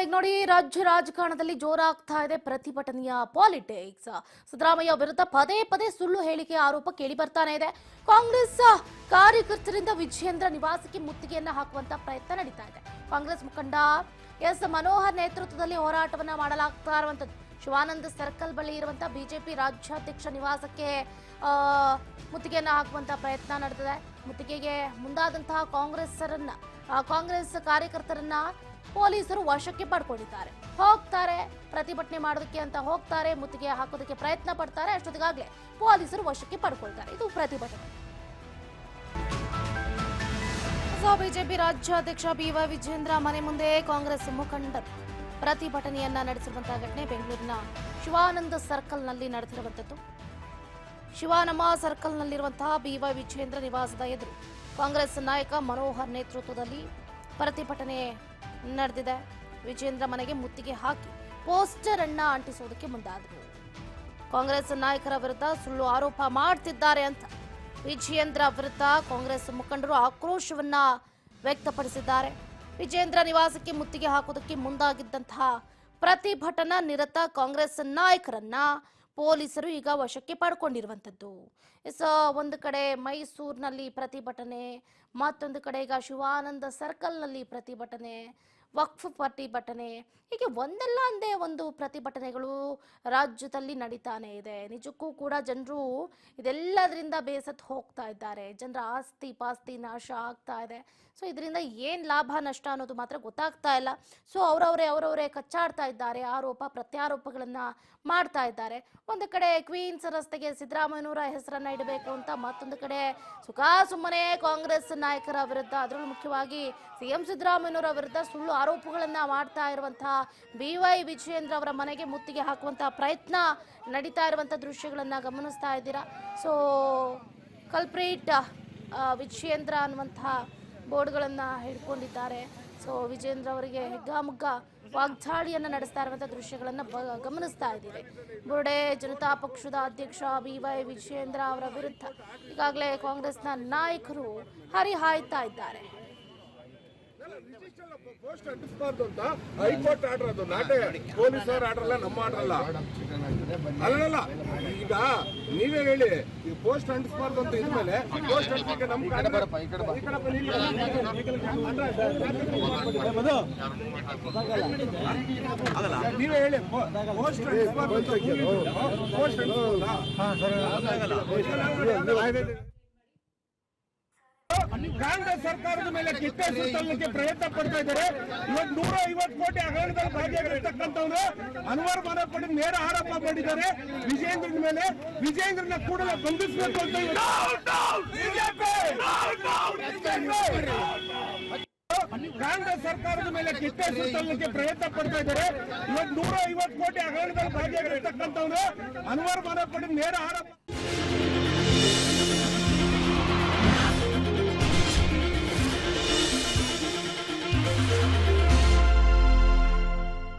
ಈಗ ನೋಡಿ ರಾಜ್ಯ ರಾಜಕಾರಣದಲ್ಲಿ ಜೋರಾಗ್ತಾ ಇದೆ ಪ್ರತಿಭಟನೆಯ ಪಾಲಿಟಿಕ್ಸ್. ಸಿದ್ದರಾಮಯ್ಯ ವಿರುದ್ಧ ಪದೇ ಪದೇ ಸುಳ್ಳು ಹೇಳಿಕೆ ಆರೋಪ ಕೇಳಿ ಬರ್ತಾನೆ ಇದೆ. ಕಾಂಗ್ರೆಸ್ ಕಾರ್ಯಕರ್ತರಿಂದ ವಿಜಯೇಂದ್ರ ನಿವಾಸಕ್ಕೆ ಮುತ್ತಿಗೆಯನ್ನ ಹಾಕುವಂತ ಪ್ರಯತ್ನ ನಡೀತಾ ಇದೆ. ಕಾಂಗ್ರೆಸ್ ಮುಖಂಡ ಎಸ್ ಮನೋಹರ್ ನೇತೃತ್ವದಲ್ಲಿ ಹೋರಾಟವನ್ನ ಮಾಡಲಾಗ್ತಾ ಇರುವಂತದ್ದು. ಶಿವಾನಂದ ಸರ್ಕಲ್ ಬಳಿ ಇರುವಂತಹ ಬಿಜೆಪಿ ರಾಜ್ಯಾಧ್ಯಕ್ಷ ನಿವಾಸಕ್ಕೆ ಮುತ್ತಿಗೆಯನ್ನ ಹಾಕುವಂತ ಪ್ರಯತ್ನ ನಡೆದಿದೆ. ಮುತ್ತಿಗೆಗೆ ಮುಂದಾದಂತಹ ಕಾಂಗ್ರೆಸ್ ಕಾರ್ಯಕರ್ತರನ್ನ ಪೊಲೀಸರು ವಶಕ್ಕೆ ಪಡ್ಕೊಂಡಿದ್ದಾರೆ. ಹೋಗ್ತಾರೆ ಪ್ರತಿಭಟನೆ ಮಾಡೋದಕ್ಕೆ ಅಂತ ಹೋಗ್ತಾರೆ, ಮುತ್ತಿಗೆ ಹಾಕೋದಕ್ಕೆ ಪ್ರಯತ್ನ ಪಡ್ತಾರೆ. ಅಷ್ಟೊತ್ತಿಗಾಗಲೇ ಪೊಲೀಸರು ವಶಕ್ಕೆ ಪಡ್ಕೊಳ್ತಾರೆ. ಇದು ಪ್ರತಿಭಟನೆ. ಬಿಜೆಪಿ ರಾಜ್ಯಾಧ್ಯಕ್ಷ ಬಿವೈ ವಿಜಯೇಂದ್ರ ಮನೆ ಮುಂದೆ ಕಾಂಗ್ರೆಸ್ ಮುಖಂಡರು ಪ್ರತಿಭಟನೆಯನ್ನ ನಡೆಸಿರುವಂತಹ ಘಟನೆ ಬೆಂಗಳೂರಿನ ಶಿವಾನಂದ ಸರ್ಕಲ್ನಲ್ಲಿ ನಡೆದಿರುವಂತದ್ದು. ಶಿವಾನಮ್ಮ ಸರ್ಕಲ್ನಲ್ಲಿರುವಂತಹ ಬಿವೈ ವಿಜಯೇಂದ್ರ ನಿವಾಸದ ಎದುರು ಕಾಂಗ್ರೆಸ್ ನಾಯಕ ಮನೋಹರ್ ನೇತೃತ್ವದಲ್ಲಿ ಪ್ರತಿಭಟನೆ ನಡೆದಿದೆ. ವಿಜಯೇಂದ್ರ ಮನೆಗೆ ಮುತ್ತಿಗೆ ಹಾಕಿ ಪೋಸ್ಟರ್ ಅನ್ನ ಅಂಟಿಸುವುದಕ್ಕೆ ಮುಂದಾದರು. ಕಾಂಗ್ರೆಸ್ ನಾಯಕರ ವಿರುದ್ಧ ಸುಳ್ಳು ಆರೋಪ ಮಾಡ್ತಿದ್ದಾರೆ ಅಂತ ವಿಜಯೇಂದ್ರ ವಿರುದ್ಧ ಕಾಂಗ್ರೆಸ್ ಮುಖಂಡರು ಆಕ್ರೋಶವನ್ನ ವ್ಯಕ್ತಪಡಿಸಿದ್ದಾರೆ. ವಿಜಯೇಂದ್ರ ನಿವಾಸಕ್ಕೆ ಮುತ್ತಿಗೆ ಹಾಕುವುದಕ್ಕೆ ಮುಂದಾಗಿದ್ದಂತಹ ಪ್ರತಿಭಟನಾ ನಿರತ ಕಾಂಗ್ರೆಸ್ ನಾಯಕರನ್ನ ಪೊಲೀಸರು ಈಗ ವಶಕ್ಕೆ ಪಡ್ಕೊಂಡಿರುವಂತದ್ದು. ಒಂದು ಕಡೆ ಮೈಸೂರಿನಲ್ಲಿ ಪ್ರತಿಭಟನೆ, ಮತ್ತೊಂದು ಕಡೆ ಈಗ ಶಿವಾನಂದ ಸರ್ಕಲ್ನಲ್ಲಿ ಪ್ರತಿಭಟನೆ, ವಕ್ಫ್ ಪ್ರತಿಭಟನೆ, ಹೀಗೆ ಒಂದಲ್ಲ ಅಂದೇ ಒಂದು ಪ್ರತಿಭಟನೆಗಳು ರಾಜ್ಯದಲ್ಲಿ ನಡೀತಾನೆ ಇದೆ. ನಿಜಕ್ಕೂ ಕೂಡ ಜನರು ಇದೆಲ್ಲದರಿಂದ ಬೇಸತ್ತು ಹೋಗ್ತಾ ಇದ್ದಾರೆ. ಜನರ ಆಸ್ತಿ ಪಾಸ್ತಿ ನಾಶ ಆಗ್ತಾ ಇದೆ. ಸೊ ಇದರಿಂದ ಏನು ಲಾಭ ನಷ್ಟ ಅನ್ನೋದು ಮಾತ್ರ ಗೊತ್ತಾಗ್ತಾ ಇಲ್ಲ. ಸೊ ಅವರವರೇ ಕಚ್ಚಾಡ್ತಾ ಇದ್ದಾರೆ, ಆರೋಪ ಪ್ರತ್ಯಾರೋಪಗಳನ್ನು ಮಾಡ್ತಾ ಇದ್ದಾರೆ. ಒಂದು ಕಡೆ ಕ್ವೀನ್ಸ್ ರಸ್ತೆಗೆ ಸಿದ್ದರಾಮಯ್ಯನವರ ಹೆಸರನ್ನ ಇಡಬೇಕು ಅಂತ, ಮತ್ತೊಂದು ಕಡೆ ಸುಮ್ಮನೆ ಕಾಂಗ್ರೆಸ್ ನಾಯಕರ ವಿರುದ್ಧ, ಅದರಲ್ಲೂ ಮುಖ್ಯವಾಗಿ ಸಿಎಂ ಸಿದ್ದರಾಮಯ್ಯನವರ ವಿರುದ್ಧ ಸುಳ್ಳು ಆರೋಪಗಳನ್ನ ಮಾಡ್ತಾ ಇರುವಂತಹ ಬಿವೈ ವಿಜಯೇಂದ್ರ ಅವರ ಮನೆಗೆ ಮುತ್ತಿಗೆ ಹಾಕುವಂತಹ ಪ್ರಯತ್ನ ನಡೀತಾ ಇರುವಂತಹ ದೃಶ್ಯಗಳನ್ನ ಗಮನಿಸ್ತಾ ಇದ್ದೀರಾ. ಸೊ ಕಲ್ಪ್ರೇಟ್ ವಿಜಯೇಂದ್ರ ಅನ್ನುವಂತಹ ಬೋರ್ಡ್ಗಳನ್ನ ಹಿಡ್ಕೊಂಡಿದ್ದಾರೆ. ಸೊ ವಿಜಯೇಂದ್ರ ಅವರಿಗೆ ಹಿಗ್ಗಾಮುಗ್ಗ ವಾಗ್ದಾಳಿಯನ್ನು ನಡೆಸ್ತಾ ಇರುವಂತಹ ದೃಶ್ಯಗಳನ್ನು ಗಮನಿಸ್ತಾ ಇದ್ದೀವಿ. ಬುರುಡೆ ಜನತಾ ಪಕ್ಷದ ಅಧ್ಯಕ್ಷ ಬಿವೈ ವಿಜಯೇಂದ್ರ ಅವರ ವಿರುದ್ಧ ಈಗಾಗಲೇ ಕಾಂಗ್ರೆಸ್ನ ನಾಯಕರು ಹರಿಹಾಯ್ತಾ ಇದ್ದಾರೆ. ಪೋಸ್ಟ್ ಅಂಟಿಸಬಾರ್ದು ಅಂತ ಹೈಕೋರ್ಟ್ ಆರ್ಡರ್, ಅದು ನಾಟೆ ಪೊಲೀಸರ ಆರ್ಡರ್ ಅಲ್ಲ, ನಮ್ಮ ಆರ್ಡರ್ ಅಲ್ಲ. ಅಲ್ಲಲ್ಲ, ಈಗ ನೀವೇ ಹೇಳಿ, ಈ ಪೋಸ್ಟ್ ಅಂಟಿಸಬಾರ್ದು ಅಂತ ಇದ್ಮೇಲೆ ಪೋಸ್ಟ್ ಅಂಟಿಸಕ್ಕೆ ನಮ್ಮ ನೀವೇ ಹೇಳಿ, ಪೋಸ್ಟ್ ಅಂಟಿಸಬಾರ್ದು ಪೋಸ್ಟ್ ಕಾಂಗ್ರೆಸ್ ಸರ್ಕಾರದ ಮೇಲೆ ಕಿತ್ತೆ ಸುತ್ತಲಿಕ್ಕೆ ಪ್ರಯತ್ನ ಪಡ್ತಾ ಇದ್ದಾರೆ. ಇವತ್ತು 150 ಕೋಟಿ ಹಗರಣದಲ್ಲಿ ಭಾಗಿಯಾಗಿರ್ತಕ್ಕಂಥವ್ರು ಅನ್ವರ್ ಮಾನಪ್ಪನ ನೇರ ಆರೋಪ ಮಾಡಿದ್ದಾರೆ ವಿಜಯೇಂದ್ರನ ಮೇಲೆ. ವಿಜಯೇಂದ್ರನ ಕೂಡಲೇ ಬಂಧಿಸಬೇಕು ಅಂತ ಕಾಂಗ್ರೆಸ್ ಸರ್ಕಾರದ ಮೇಲೆ ಕಿತ್ತೆ ಸುತ್ತಲಿಕ್ಕೆ ಪ್ರಯತ್ನ ಪಡ್ತಾ ಇದ್ದಾರೆ. ಇವತ್ತು 150 ಕೋಟಿ ಹಗರಣದಲ್ಲಿ ಭಾಗಿಯಾಗಿರ್ತಕ್ಕಂಥವ್ರು ಅನ್ವರ್ ಮಾನಪ್ಪನ ನೇರ ಆರೋಪ